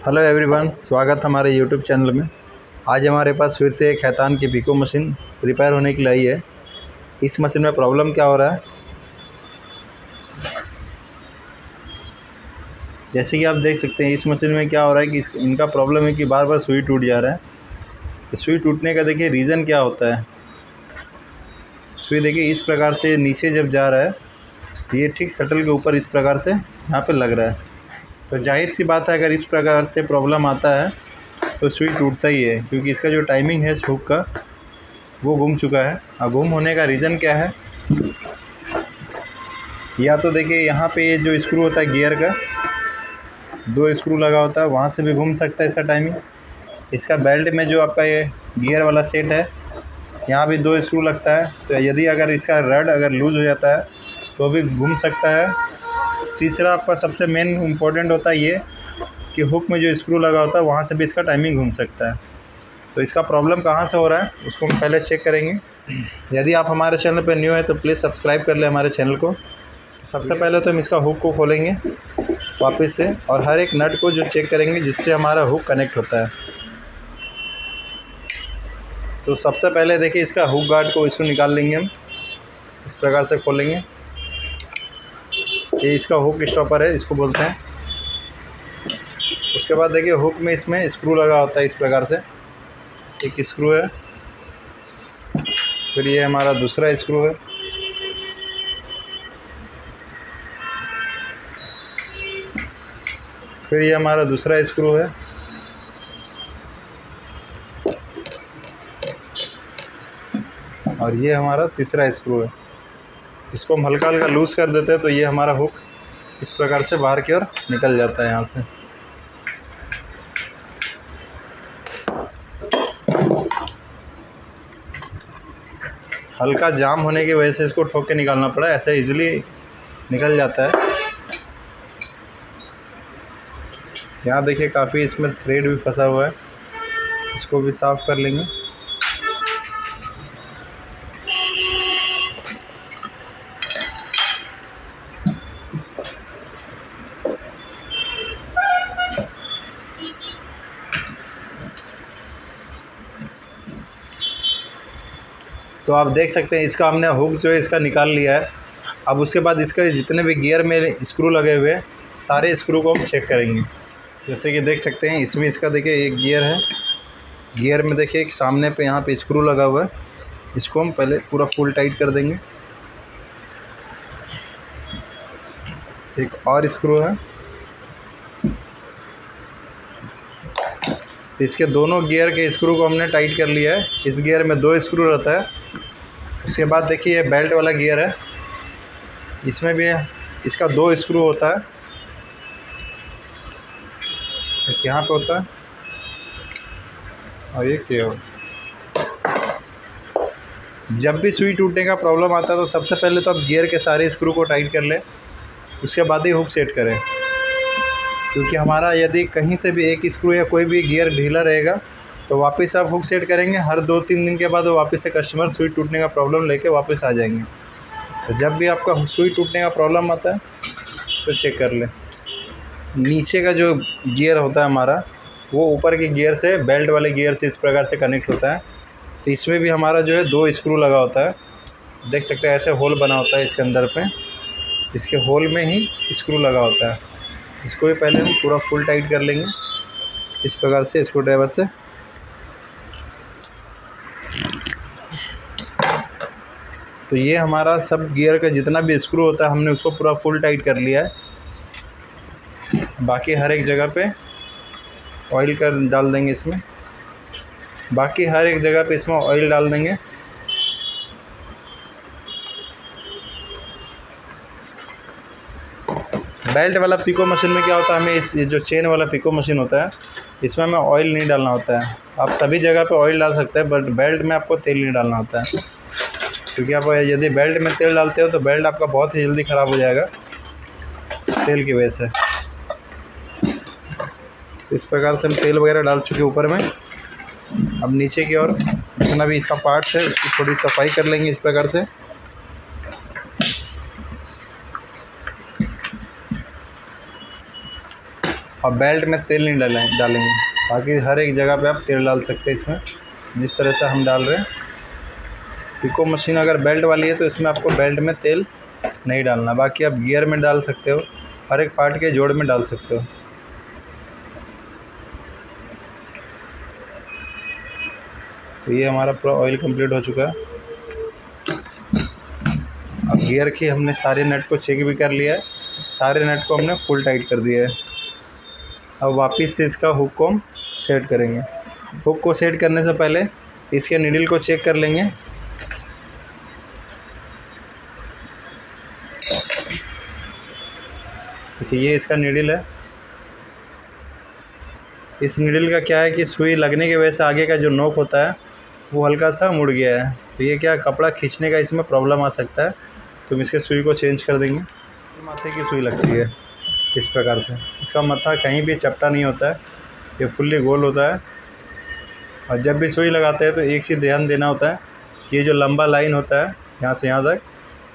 Hello everyone, स्वागत हमारे YouTube channel में। आज हमारे पास फिर से एक हैतान की पिको मशीन रिपेयर होने के लिए आई है। इस मशीन में प्रॉब्लम क्या हो रहा है, जैसे कि आप देख सकते हैं इस मशीन में क्या हो रहा है कि इनका प्रॉब्लम है कि बार बार सुई टूट जा रहा है। तो सुई टूटने का देखिए रीज़न क्या होता है। सुई देखिए इस प्रकार से नीचे जब जा रहा है तो ये ठीक शटल के ऊपर इस प्रकार से यहाँ पे लग रहा है। तो जाहिर सी बात है, अगर इस प्रकार से प्रॉब्लम आता है तो सुई टूटता ही है, क्योंकि इसका जो टाइमिंग है हुक का वो गुम चुका है। और गुम होने का रीज़न क्या है, या तो देखिए यहाँ पे ये जो स्क्रू होता है गियर का, 2 स्क्रू लगा होता है, वहाँ से भी घूम सकता है इसका टाइमिंग। इसका बेल्ट में जो आपका ये गियर वाला सेट है, यहाँ भी 2 स्क्रू लगता है। तो यदि अगर इसका रड अगर लूज़ हो जाता है तो भी घूम सकता है। तीसरा आपका सबसे मेन इम्पोर्टेंट होता है ये कि हुक में जो स्क्रू लगा होता है वहाँ से भी इसका टाइमिंग घूम सकता है। तो इसका प्रॉब्लम कहाँ से हो रहा है उसको हम पहले चेक करेंगे। यदि आप हमारे चैनल पर न्यू है तो प्लीज़ सब्सक्राइब कर ले हमारे चैनल को। तो सबसे पहले तो हम इसका हुक को खोलेंगे वापस से, और हर एक नट को जो चेक करेंगे जिससे हमारा हुक कनेक्ट होता है। तो सबसे पहले देखिए इसका हुक गार्ड को इसको निकाल लेंगे हम, इस प्रकार से खोलेंगे। ये इसका हुक स्टॉपर है, इसको बोलते हैं। उसके बाद देखिए हुक में इसमें स्क्रू लगा होता है इस प्रकार से, एक स्क्रू है, फिर ये हमारा दूसरा स्क्रू है, फिर ये हमारा दूसरा स्क्रू है, और ये हमारा तीसरा स्क्रू है। इसको हम हल्का हल्का लूज़ कर देते हैं तो ये हमारा हुक इस प्रकार से बाहर की ओर निकल जाता है यहाँ से। हल्का जाम होने की वजह से इसको ठोक के निकालना पड़ा, ऐसे इजीली निकल जाता है। यहाँ देखिए काफ़ी इसमें थ्रेड भी फंसा हुआ है, इसको भी साफ़ कर लेंगे। तो आप देख सकते हैं इसका हमने हुक जो है इसका निकाल लिया है। अब उसके बाद इसके जितने भी गियर में स्क्रू लगे हुए हैं सारे स्क्रू को हम चेक करेंगे। जैसे कि देख सकते हैं इसमें इसका देखिए एक गियर है, गियर में देखिए एक सामने पे यहाँ पे स्क्रू लगा हुआ है, इसको हम पहले पूरा फुल टाइट कर देंगे। एक और स्क्रू है, तो इसके दोनों गियर के स्क्रू को हमने टाइट कर लिया है। इस गियर में 2 स्क्रू रहता है। उसके बाद देखिए ये बेल्ट वाला गियर है, इसमें भी इसका 2 स्क्रू होता है, एक यहाँ पे होता है और एक ये हो। जब भी सुई टूटने का प्रॉब्लम आता है तो सबसे पहले तो आप गियर के सारे स्क्रू को टाइट कर लें, उसके बाद ही हुक सेट करें। क्योंकि हमारा यदि कहीं से भी एक स्क्रू या कोई भी गियर ढीला रहेगा तो वापस आप हुक सेट करेंगे, हर 2-3 दिन के बाद वो वापस से कस्टमर सुई टूटने का प्रॉब्लम लेके वापस आ जाएंगे। तो जब भी आपका सुई टूटने का प्रॉब्लम आता है तो चेक कर लें। नीचे का जो गियर होता है हमारा वो ऊपर के गियर से, बेल्ट वाले गियर से इस प्रकार से कनेक्ट होता है। तो इसमें भी हमारा जो है 2 स्क्रू लगा होता है, देख सकते हैं ऐसे होल बना होता है इसके अंदर पे, इसके होल में ही स्क्रू लगा होता है। इसको भी पहले हम पूरा फुल टाइट कर लेंगे इस प्रकार से स्क्रू ड्राइवर से। तो ये हमारा सब गियर का जितना भी स्क्रू होता है हमने उसको पूरा फुल टाइट कर लिया है। बाकी हर एक जगह पे ऑयल कर डाल देंगे इसमें, बाकी हर एक जगह पे इसमें ऑयल डाल देंगे। बेल्ट वाला पिको मशीन में क्या होता है, हमें ये जो चेन वाला पिको मशीन होता है इसमें हमें ऑयल नहीं डालना होता है। आप सभी जगह पे ऑयल डाल सकते हैं, बट बेल्ट में आपको तेल नहीं डालना होता है। क्योंकि आप यदि बेल्ट में तेल डालते हो तो बेल्ट आपका बहुत ही जल्दी ख़राब हो जाएगा तेल की वजह से। इस प्रकार से हम तेल वगैरह डाल चुके ऊपर में। अब नीचे की ओर जितना भी इसका पार्ट्स है उसकी थोड़ी सफाई कर लेंगे इस प्रकार से। और बेल्ट में तेल नहीं डालेंगे। बाकी हर एक जगह पे आप तेल डाल सकते हैं इसमें, जिस तरह से हम डाल रहे हैं। पिको मशीन अगर बेल्ट वाली है तो इसमें आपको बेल्ट में तेल नहीं डालना। बाकी आप गियर में डाल सकते हो, हर एक पार्ट के जोड़ में डाल सकते हो। तो ये हमारा पूरा ऑयल कंप्लीट हो चुका है। अब गियर की हमने सारे नट को चेक भी कर लिया है, सारे नट को हमने फुल टाइट कर दिया है। अब वापस से इसका हुक को हम सेट करेंगे। हुक को सेट करने से पहले इसके नीडल को चेक कर लेंगे। देखिए ये इसका नीडल है। इस नीडल का क्या है कि सुई लगने की वजह से आगे का जो नोक होता है वो हल्का सा मुड़ गया है। तो ये क्या कपड़ा खींचने का इसमें प्रॉब्लम आ सकता है, तो हम इसके सुई को चेंज कर देंगे। माथे की सुई लगती है इस प्रकार से, इसका मत्था कहीं भी चपटा नहीं होता है, ये फुल्ली गोल होता है। और जब भी सुई लगाते हैं तो एक चीज़ ध्यान देना होता है कि ये जो लंबा लाइन होता है यहाँ से यहाँ तक,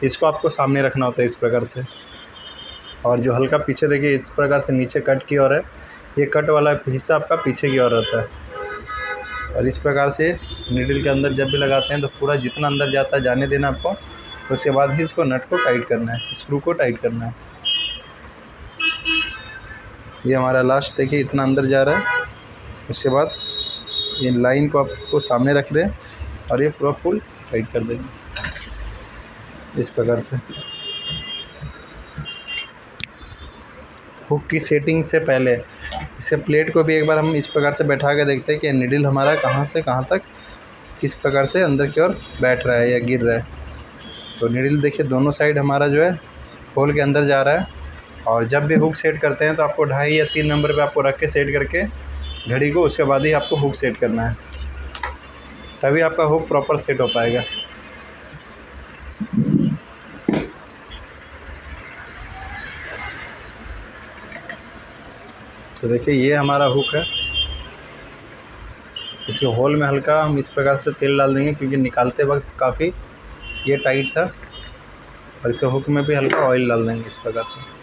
इसको आपको सामने रखना होता है इस प्रकार से। और जो हल्का पीछे देखिए इस प्रकार से नीचे कट की ओर है, ये कट वाला हिस्सा आपका पीछे की ओर रहता है। और इस प्रकार से नीडल के अंदर जब भी लगाते हैं तो पूरा जितना अंदर जाता है जाने देना आपको। उसके बाद ही इसको नट को टाइट करना है, स्क्रू को टाइट करना है। ये हमारा लास्ट देखिए इतना अंदर जा रहा है। उसके बाद ये लाइन को आपको सामने रख रहे हैं और ये पूरा फुल टाइट कर देंगे इस प्रकार से। हुक की सेटिंग से पहले इसे प्लेट को भी एक बार हम इस प्रकार से बैठा के देखते हैं कि नीडल हमारा कहाँ से कहाँ तक किस प्रकार से अंदर की ओर बैठ रहा है या गिर रहा है। तो नीडल देखिए दोनों साइड हमारा जो है होल के अंदर जा रहा है। और जब भी हुक सेट करते हैं तो आपको 2.5 या 3 नंबर पे आपको रख के सेट करके घड़ी को, उसके बाद ही आपको हुक सेट करना है, तभी आपका हुक प्रॉपर सेट हो पाएगा। तो देखिए ये हमारा हुक है। इसके होल में हल्का हम इस प्रकार से तेल डाल देंगे क्योंकि निकालते वक्त काफ़ी ये टाइट था। और इसके हुक में भी हल्का ऑयल डाल देंगे इस प्रकार से।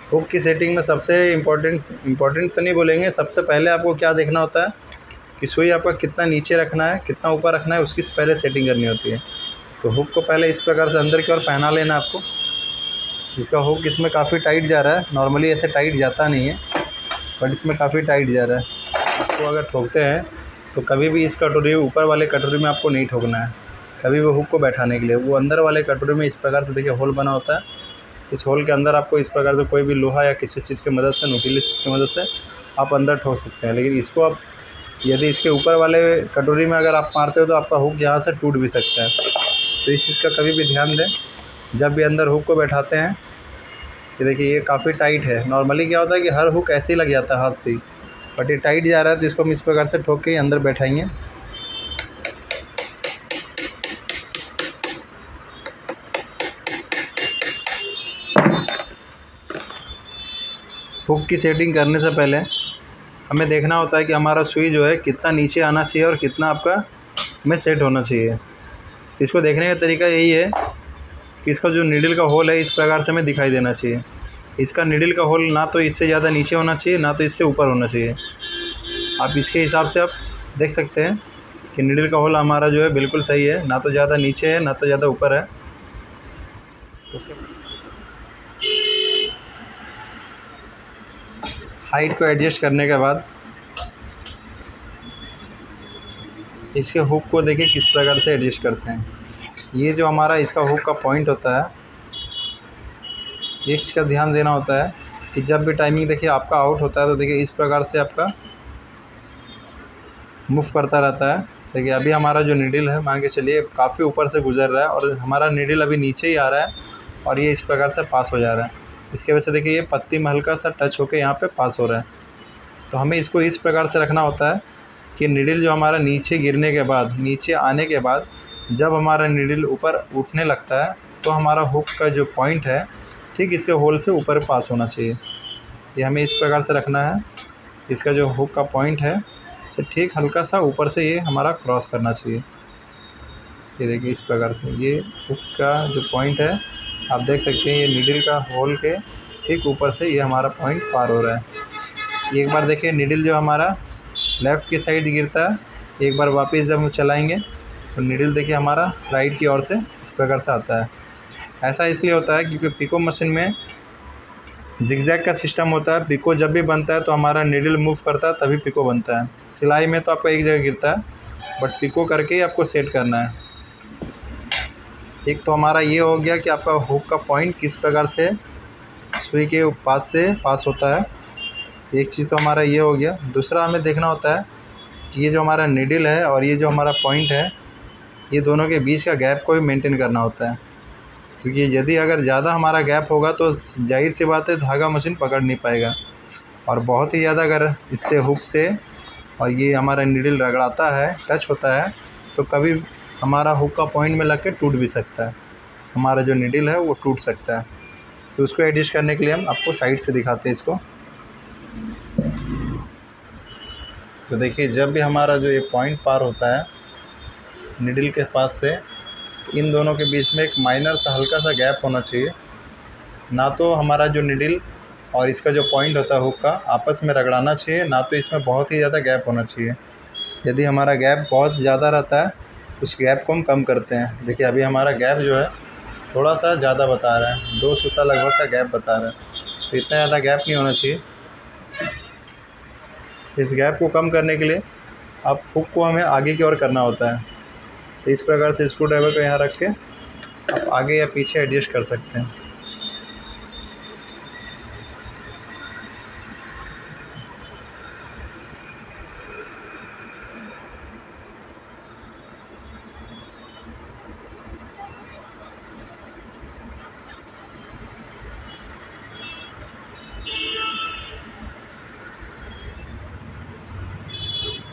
हुक की सेटिंग में सबसे इम्पोर्टेंट तो नहीं बोलेंगे, सबसे पहले आपको क्या देखना होता है कि सुई आपका कितना नीचे रखना है कितना ऊपर रखना है, उसकी पहले सेटिंग करनी होती है। तो हुक को पहले इस प्रकार से अंदर की ओर पहना लेना आपको। इसका हुक इसमें काफ़ी टाइट जा रहा है, नॉर्मली ऐसे टाइट जाता नहीं है बट इसमें काफ़ी टाइट जा रहा है। इसको अगर ठोकते हैं तो कभी भी इस कटोरी ऊपर वाले कटोरी में आपको नहीं ठोकना है, कभी भी हुक को बैठाने के लिए। वो अंदर वाले कटोरी में इस प्रकार से देखिए होल बना होता है। इस होल के अंदर आपको इस प्रकार से कोई भी लोहा या किसी चीज़ की मदद से, नुकीली चीज़ की मदद से आप अंदर ठोक सकते हैं। लेकिन इसको आप यदि इसके ऊपर वाले कटोरी में अगर आप मारते हो तो आपका हुक यहाँ से टूट भी सकता है। तो इस चीज़ का कभी भी ध्यान दें जब भी अंदर हुक को बैठाते हैं। ये देखिए ये काफ़ी टाइट है। नॉर्मली क्या होता है कि हर हुक ऐसे ही लग जाता है हाथ से ही, बट ये टाइट जा रहा है तो इसको हम इस प्रकार से ठोक के ही अंदर बैठाएंगे। हुक की सेटिंग करने से पहले हमें देखना होता है कि हमारा सुई जो है कितना नीचे आना चाहिए और कितना आपका में सेट होना चाहिए। तो इसको देखने का तरीका यही है कि इसका जो नीडल का होल है इस प्रकार से हमें दिखाई देना चाहिए। इसका नीडल का होल ना तो इससे ज़्यादा नीचे होना चाहिए ना तो इससे ऊपर होना चाहिए। आप इसके हिसाब से आप देख सकते हैं कि नीडल का होल हमारा जो है बिल्कुल सही है, ना तो ज़्यादा नीचे है ना तो ज़्यादा ऊपर है। हाइट को एडजस्ट करने के बाद इसके हुक को देखिए किस प्रकार से एडजस्ट करते हैं। ये जो हमारा इसका हुक का पॉइंट होता है, इसका ध्यान देना होता है कि जब भी टाइमिंग देखिए आपका आउट होता है तो देखिए इस प्रकार से आपका मूव करता रहता है। देखिए अभी हमारा जो नीडल है मान के चलिए काफ़ी ऊपर से गुजर रहा है और हमारा नीडल अभी नीचे ही आ रहा है और ये इस प्रकार से पास हो जा रहा है। इसके वजह से देखिए ये पत्ती में हल्का सा टच होकर यहाँ पे पास हो रहा है। तो हमें इसको इस प्रकार से रखना होता है कि नीडल जो हमारा नीचे गिरने के बाद, नीचे आने के बाद जब हमारा नीडल ऊपर उठने लगता है तो हमारा हुक का जो पॉइंट है ठीक इसके होल से ऊपर पास होना चाहिए। ये हमें इस प्रकार से रखना है। इसका जो हुक का पॉइंट है इसे ठीक हल्का सा ऊपर से ये हमारा क्रॉस करना चाहिए। ये देखिए इस प्रकार से ये हुक का जो पॉइंट है आप देख सकते हैं, ये नीडल का होल के ठीक ऊपर से ये हमारा पॉइंट पार हो रहा है। एक बार देखिए नीडल जो हमारा लेफ़्ट की साइड गिरता है, एक बार वापस जब हम चलाएंगे तो नीडल देखिए हमारा राइट की ओर से इस प्रकार से आता है। ऐसा इसलिए होता है क्योंकि पिको मशीन में जिगजैग का सिस्टम होता है। पिको जब भी बनता है तो हमारा नीडल मूव करता है तभी पिको बनता है। सिलाई में तो आपका एक जगह गिरता है, बट पिको करके ही आपको सेट करना है। एक तो हमारा ये हो गया कि आपका हुक का पॉइंट किस प्रकार से सुई के पास से पास होता है, एक चीज़ तो हमारा ये हो गया। दूसरा हमें देखना होता है कि ये जो हमारा नीडल है और ये जो हमारा पॉइंट है, ये दोनों के बीच का गैप को भी मेंटेन करना होता है, क्योंकि यदि अगर ज़्यादा हमारा गैप होगा तो जाहिर सी बात है धागा मशीन पकड़ नहीं पाएगा। और बहुत ही ज़्यादा अगर इससे हुक से और ये हमारा नीडल रगड़ाता है, टच होता है, तो कभी हमारा हुक का पॉइंट में लग के टूट भी सकता है। हमारा जो नीडल है वो टूट सकता है। तो उसको एडजस्ट करने के लिए हम आपको साइड से दिखाते हैं इसको। तो देखिए जब भी हमारा जो ये पॉइंट पार होता है नीडल के पास से, तो इन दोनों के बीच में एक माइनर सा हल्का सा गैप होना चाहिए। ना तो हमारा जो नीडल और इसका जो पॉइंट होता है हुक का आपस में रगड़ाना चाहिए, ना तो इसमें बहुत ही ज़्यादा गैप होना चाहिए। यदि हमारा गैप बहुत ज़्यादा रहता है उस गैप को हम कम करते हैं। देखिए अभी हमारा गैप जो है थोड़ा सा ज़्यादा बता रहा है, 2 सूता लगभग का गैप बता रहा है, तो इतना ज़्यादा गैप नहीं होना चाहिए। इस गैप को कम करने के लिए अब हुक को हमें आगे की ओर करना होता है। तो इस प्रकार से स्क्रू ड्राइवर को यहाँ रख के आप आगे या पीछे एडजस्ट कर सकते हैं।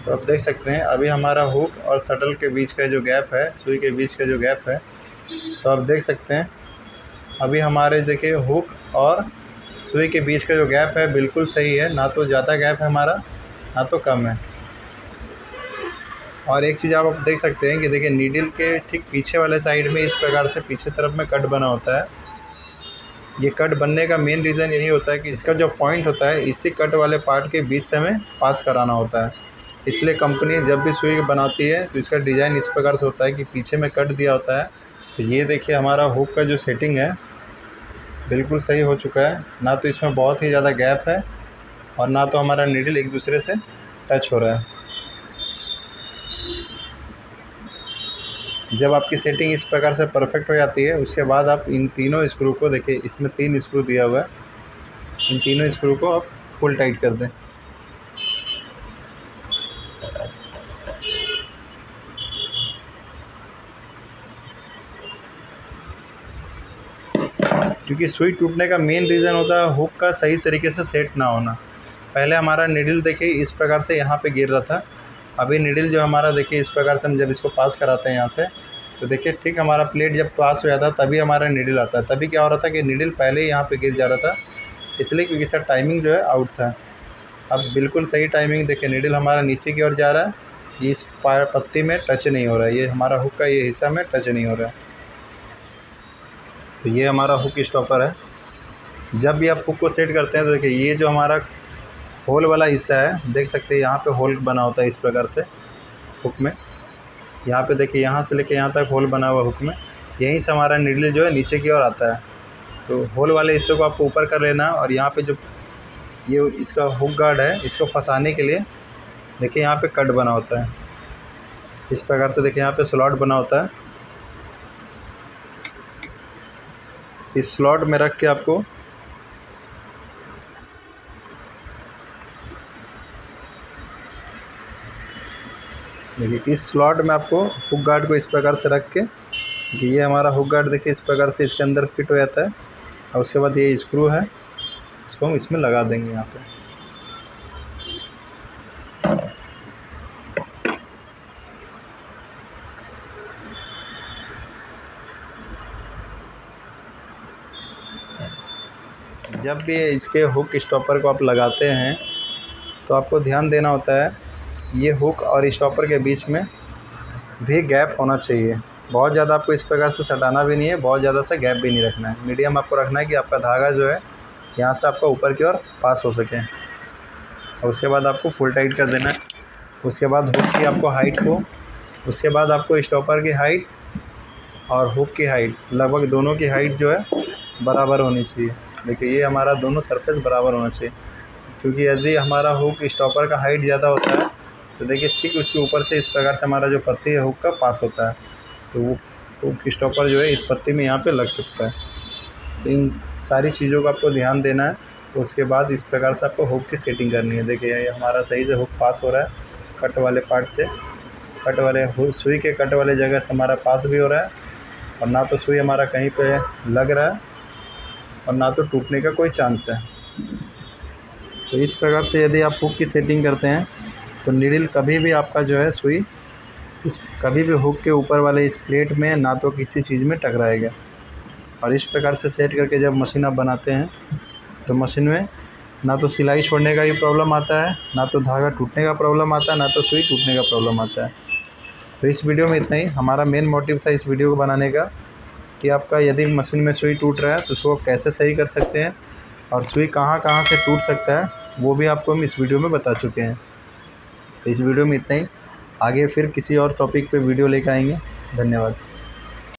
तो आप देख सकते हैं अभी हमारा हुक और शटल के बीच का जो गैप है, सुई के बीच का जो गैप है, तो आप देख सकते हैं अभी हमारे देखिए हुक और सुई के बीच का जो गैप है बिल्कुल सही है, ना तो ज़्यादा गैप है हमारा ना तो कम है। और एक चीज़ आप देख सकते हैं कि देखिए नीडल के ठीक पीछे वाले साइड में इस प्रकार से पीछे तरफ में कट बना होता है। ये कट बनने का मेन रीज़न यही होता है कि इसका जो पॉइंट होता है इसी कट वाले पार्ट के बीच से हमें पास कराना होता है। इसलिए कंपनी जब भी सुई बनाती है तो इसका डिज़ाइन इस प्रकार से होता है कि पीछे में कट दिया होता है। तो ये देखिए हमारा हुक का जो सेटिंग है बिल्कुल सही हो चुका है, ना तो इसमें बहुत ही ज़्यादा गैप है और ना तो हमारा नीडल एक दूसरे से टच हो रहा है। जब आपकी सेटिंग इस प्रकार से परफेक्ट हो जाती है उसके बाद आप इन तीनों स्क्रू को देखिए, इसमें 3 स्क्रू दिया हुआ है, इन तीनों स्क्रू को आप फुल टाइट कर दें। क्योंकि सुई टूटने का मेन रीज़न होता है हुक का सही तरीके से सेट ना होना। पहले हमारा नीडल देखिए इस प्रकार से यहाँ पे गिर रहा था, अभी नीडल जो हमारा देखिए इस प्रकार से हम जब इसको पास कराते हैं यहाँ से, तो देखिए ठीक हमारा प्लेट जब पास हो जाता है तभी हमारा नीडल आता है। तभी क्या हो रहा था कि नीडल पहले ही यहाँ पे गिर जा रहा था, इसलिए क्योंकि सर टाइमिंग जो है आउट था। अब बिल्कुल सही टाइमिंग देखिए नीडल हमारा नीचे की ओर जा रहा है, ये इस पत्ती में टच नहीं हो रहा है, ये हमारा हुक का ये हिस्सा में टच नहीं हो रहा है। तो ये हमारा हुक स्टॉपर है। जब भी आप हुक को सेट करते हैं तो देखिए ये जो हमारा होल वाला हिस्सा है, देख सकते हैं यहाँ पे होल बना होता है इस प्रकार से हुक में। यहाँ पे देखिए यहाँ से लेके यहाँ तक होल बना हुआ हुक में, यहीं से हमारा नीडल जो है नीचे की ओर आता है। तो होल वाले हिस्से को आपको ऊपर कर लेना है और यहाँ पे जो ये इसका हुक गार्ड है इसको फंसाने के लिए देखिए यहाँ पे कट बना होता है इस प्रकार से। देखिए यहाँ पे स्लॉट बना होता है, इस स्लॉट में रख के आपको देखिए इस स्लॉट में आपको हुक गार्ड को इस प्रकार से रख के, कि ये हमारा हुक गार्ड देखिए इस प्रकार से इसके अंदर फिट हो जाता है। और उसके बाद ये स्क्रू है, इसको हम इसमें लगा देंगे यहाँ पे। जब भी इसके हुक स्टॉपर को आप लगाते हैं तो आपको ध्यान देना होता है ये हुक और स्टॉपर के बीच में भी गैप होना चाहिए, बहुत ज़्यादा आपको इस प्रकार से सटाना भी नहीं है, बहुत ज़्यादा से गैप भी नहीं रखना है। मीडियम आपको रखना है कि आपका धागा जो है यहाँ से आपका ऊपर की ओर पास हो सके। और उसके बाद आपको फुल टाइट कर देना है। उसके बाद हुक की आपको हाइट को, उसके बाद आपको स्टॉपर की हाइट और हुक की हाइट, लगभग दोनों की हाइट जो है बराबर होनी चाहिए। देखिए ये हमारा दोनों सरफेस बराबर होना चाहिए, क्योंकि यदि हमारा हुक स्टॉपर का हाइट ज़्यादा होता है तो देखिए ठीक उसके ऊपर से इस प्रकार से हमारा जो पत्ती है हुक का पास होता है, तो वो हुक स्टॉपर जो है इस पत्ती में यहाँ पे लग सकता है। तो इन सारी चीज़ों का आपको ध्यान देना है। तो उसके बाद इस प्रकार से आपको हुक की सेटिंग करनी है। देखिए ये हमारा सही से हुक पास हो रहा है कट वाले पार्ट से, कट वाले सुई के कट वाले जगह से हमारा पास भी हो रहा है, और ना तो सुई हमारा कहीं पे लग रहा है और ना तो टूटने का कोई चांस है। तो इस प्रकार से यदि आप हुक की सेटिंग करते हैं तो नीडल कभी भी आपका जो है सुई इस कभी भी हुक के ऊपर वाले इस प्लेट में ना तो किसी चीज़ में टकराएगा। और इस प्रकार से सेट करके जब मशीन आप बनाते हैं तो मशीन में ना तो सिलाई छोड़ने का भी प्रॉब्लम आता है, ना तो धागा टूटने का प्रॉब्लम आता है, ना तो सुई टूटने का प्रॉब्लम आता है। तो इस वीडियो में इतना ही। हमारा मेन मोटिव था इस वीडियो को बनाने का कि आपका यदि मशीन में सुई टूट रहा है तो उसको कैसे सही कर सकते हैं, और सुई कहाँ कहाँ से टूट सकता है वो भी आपको हम इस वीडियो में बता चुके हैं। तो इस वीडियो में इतना ही। आगे फिर किसी और टॉपिक पे वीडियो लेकर आएंगे। धन्यवाद।